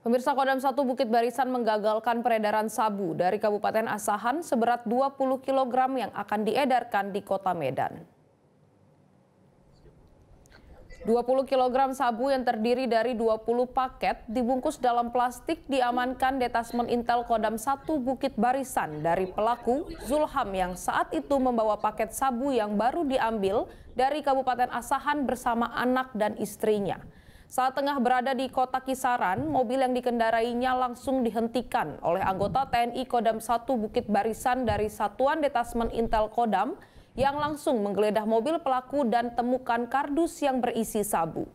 Pemirsa, Kodam 1 Bukit Barisan menggagalkan peredaran sabu dari Kabupaten Asahan seberat 20 kg yang akan diedarkan di Kota Medan. 20 kg sabu yang terdiri dari 20 paket dibungkus dalam plastik diamankan Detasmen Intel Kodam 1 Bukit Barisan dari pelaku Zulham yang saat itu membawa paket sabu yang baru diambil dari Kabupaten Asahan bersama anak dan istrinya. Saat tengah berada di Kota Kisaran, mobil yang dikendarainya langsung dihentikan oleh anggota TNI Kodam 1 Bukit Barisan dari Satuan Detasmen Intel Kodam yang langsung menggeledah mobil pelaku dan temukan kardus yang berisi sabu.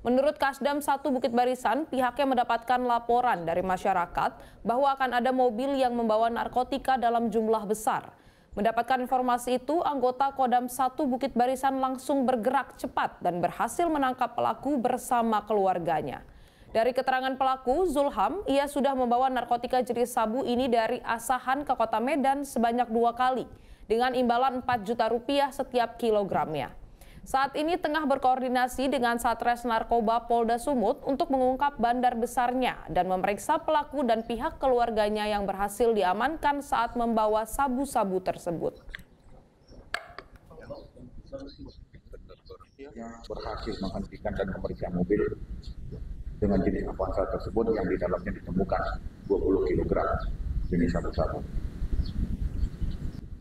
Menurut Kasdam 1 Bukit Barisan, pihaknya mendapatkan laporan dari masyarakat bahwa akan ada mobil yang membawa narkotika dalam jumlah besar. Mendapatkan informasi itu, anggota Kodam 1 Bukit Barisan langsung bergerak cepat dan berhasil menangkap pelaku bersama keluarganya. Dari keterangan pelaku, Zulham, ia sudah membawa narkotika jenis sabu ini dari Asahan ke Kota Medan sebanyak 2 kali dengan imbalan 4 juta rupiah setiap kilogramnya. Saat ini tengah berkoordinasi dengan Satres Narkoba Polda Sumut untuk mengungkap bandar besarnya dan memeriksa pelaku dan pihak keluarganya yang berhasil diamankan saat membawa sabu-sabu tersebut. Berhasil menghentikan dan memeriksa mobil dengan jenis Avanza tersebut yang di dalamnya ditemukan 20 kg jenis sabu-sabu.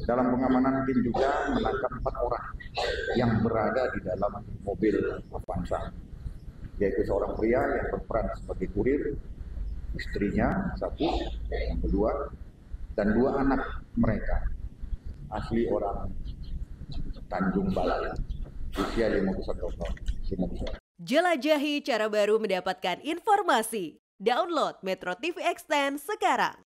Dalam pengamanan tim juga menangkap 4 orang yang berada di dalam mobil Avanza, yaitu seorang pria yang berperan sebagai kurir, istrinya 1, yang kedua, dan 2 anak mereka, asli orang Tanjung Balai, usia 51 tahun. Jelajahi cara baru mendapatkan informasi. Download Metro TV Extend sekarang.